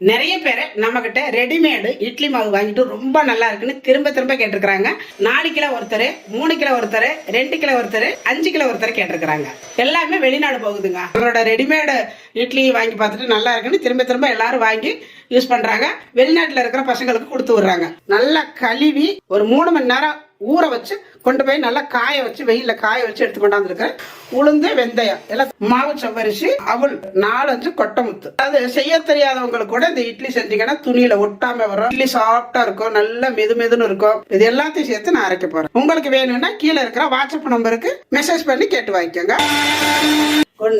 நிறைய பேர் நம்ம கிட்ட ரெடிமேடு இட்லி மாவு வாங்கிட்டு ரொம்ப நல்லா இருக்குன்னு திரும்ப திரும்ப கேட்டிருக்கிறாங்க. 4 கிலோ ஒருத்தர், 3 கிலோ ஒருத்தர், 2 கிலோ ஒருத்தர், 5 கிலோ ஒருத்தர் கேட்டிருக்கிறாங்க. எல்லாமே வெளிநாடு போகுதுங்க. அவங்களோட ரெடிமேடு இட்லி வாங்கி பார்த்துட்டு நல்லா இருக்குன்னு திரும்ப திரும்ப எல்லாரும் வாங்கி யூஸ் பண்றாங்க. வெளிநாட்டுல இருக்கிற பசங்களுக்கு கொடுத்து விடுறாங்க. நல்லா கழுவி ஒரு 3 மணி நேரம் ஊற வச்சு கொண்டு போய் நல்லா காய வச்சு வெயில காய வச்சு எடுத்து கொண்டாந்துருக்கேன். உளுந்து, வெந்தயம் எல்லாம், மாவு சவ்வரிசி, அவல், 4-5 கொட்டமுத்து. அது செய்ய தெரியாதவங்களுக்கு கூட இந்த இட்லி செஞ்சீங்கன்னா துணியில ஒட்டாம வரும். இட்லி சாஃப்டா இருக்கும், நல்ல மெதுமெதுன்னு இருக்கும். இது எல்லாத்தையும் சேர்த்து நான் அரைக்க போறேன். உங்களுக்கு வேணும்னா கீழே இருக்கிற வாட்ஸ்அப் நம்பருக்கு மெசேஜ் பண்ணி கேட்டு வாங்கிக்கோங்க.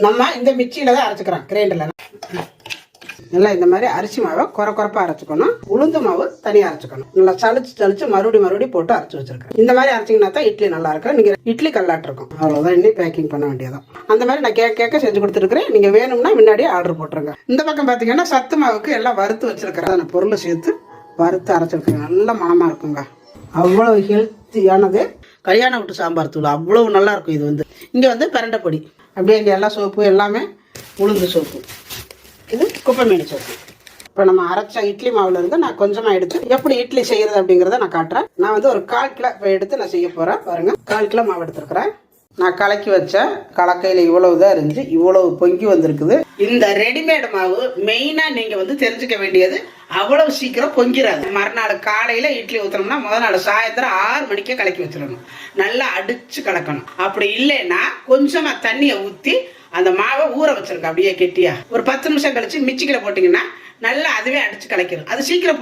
நம்ம இந்த மிக்சியில தான் அரைச்சுக்கிறோம், கிரைண்டர்ல. நல்லா இந்த மாதிரி அரிசி மாவை குறப்பா அரைச்சுக்கணும். உளுந்து மாவு தனியாக அரைச்சுக்கணும். நல்லா சளிச்சு மறுபடியும் போட்டு அரைச்சு வச்சிருக்கேன். இந்த மாதிரி அரைச்சிங்கன்னா தான் இட்லி நல்லா இருக்கும். நீங்க இட்லி கல்லாட்டு இருக்கும். அவ்வளவுதான். இன்னும் பேக்கிங் பண்ண வேண்டியதான். அந்த மாதிரி நான் கேட்க செஞ்சு கொடுத்துருக்கிறேன். நீங்க வேணும்னா முன்னாடியே ஆர்டர் போட்டுருங்க. இந்த பக்கம் பாத்தீங்கன்னா சத்து மாவுக்கு எல்லாம் வறுத்து வச்சிருக்கிறேன். அந்த பொருளை சேர்த்து வறுத்து அரைச்சிருக்கிறேன். நல்ல மனமா இருக்குங்க. அவ்வளவு ஹெல்த்தியானது. கல்யாண வீட்டு சாம்பார் தூள் அவ்வளவு நல்லா இருக்கும். இது இங்க பிரண்டை பொடி, அப்படியே இங்க எல்லா சோப்பு எல்லாமே உளுந்து சோப்பு, இது குப்பைமேனி சோப்பு. இப்போ நம்ம அரைச்ச இட்லி மாவுல இருந்து நான் கொஞ்சமா எடுத்து எப்படி இட்லி செய்யறது அப்படிங்கறத நான் காட்டுறேன். நான் ஒரு 1/4 கிலோ எடுத்து நான் செய்ய போறேன். பாருங்க, 1/4 கிலோ மாவு எடுத்துருக்கிறேன். நான் கலக்கி வச்ச கலக்கையில இவ்வளவுதான் இருந்துச்சு. இவ்வளவு பொங்கி வந்திருக்குது. இந்த ரெடிமேட் மாவு மெயினா நீங்க தெரிஞ்சுக்க வேண்டியது, அவ்வளவு சீக்கிரம் பொங்கிராது. மறுநாள் காலையில இட்லி ஊத்தணும்னா முதல் நாள் சாயந்தரம் 6 மணிக்கே கலக்கி வச்சிடணும். நல்லா அடிச்சு கலக்கணும். அப்படி இல்லைன்னா கொஞ்சமா தண்ணியை ஊத்தி அந்த மாவை ஊற வச்சிருக்க அப்படியே கெட்டியா ஒரு 10 நிமிஷம் கழிச்சு மிக்சியில போட்டீங்கன்னா நல்லா அதுவே அடிச்சு கலக்கிடும். அது சீக்கிரம்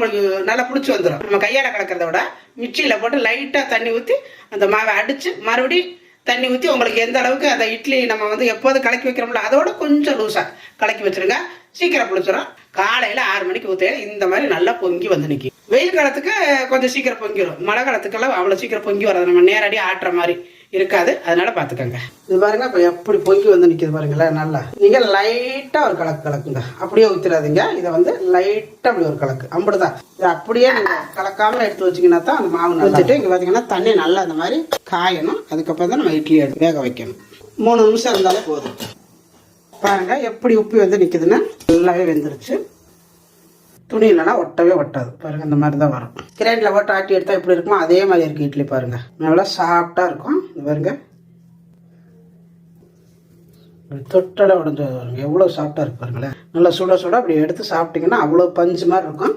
நல்லா புடிச்சு வந்துடும். நம்ம கையால கலக்கிறத விட மிக்சியில போட்டு லைட்டா தண்ணி ஊத்தி அந்த மாவை அடிச்சு மறுபடியும் தண்ணி ஊத்தி உங்களுக்கு எந்த அளவுக்கு அந்த இட்லி நம்ம எப்போது கலக்கி வைக்கிறோம்ல அதோட கொஞ்சம் லூசா கலக்கி வச்சிருங்க. சீக்கிரம் புளிச்சிடும். காலையில 6 மணிக்கு ஊத்தையில இந்த மாதிரி நல்லா பொங்கி நிற்கும். வெயில் காலத்துக்கு கொஞ்சம் சீக்கிரம் பொங்கிடும். மழை காலத்துக்கெல்லாம் அவ்வளவு சீக்கிரம் பொங்கி வராது. நம்ம நேரடியாக ஆட்டுற மாதிரி இருக்காது. அதனால பாத்துக்கோங்க. இது பாருங்க, இப்ப எப்படி பொங்கி நிக்குது பாருங்களேன். நல்லா நீங்க லைட்டா ஒரு கலக்குங்க. அப்படியே ஊத்திடாதீங்க. இதை லைட்டா அப்படி ஒரு கலக்கு, அம்புடுதான். இதை அப்படியே நீங்க கலக்காம எடுத்து வச்சீங்கன்னா தான் அந்த மாவு வச்சுட்டு இங்க பாத்தீங்கன்னா தண்ணி நல்லா அந்த மாதிரி காயணும். அதுக்கப்புறம் தான் நம்ம இட்லி எடுத்து வேக வைக்கணும். 3 நிமிஷம் இருந்தாலே போதும். பாருங்க எப்படி உப்பி நிக்குதுன்னு. நல்லாவே வெந்துருச்சு. துணி இல்லைன்னா ஒட்டவே ஒட்டாது. பாருங்க, இந்த மாதிரி தான் வரும். கிரைண்டர்ல போட்டு ஆட்டி எடுத்தா எப்படி இருக்குமோ அதே மாதிரி இருக்கு இட்லி. பாருங்க, நல்லா சாஃப்டா இருக்கும். பாருங்க, தொட்டட உடஞ்சு பாருங்க, எவ்வளவு சாஃப்டா இருக்கு பாருங்களேன். நல்லா சுட அப்படி எடுத்து சாப்பிட்டீங்கன்னா அவ்வளவு பஞ்சு மாதிரி இருக்கும்.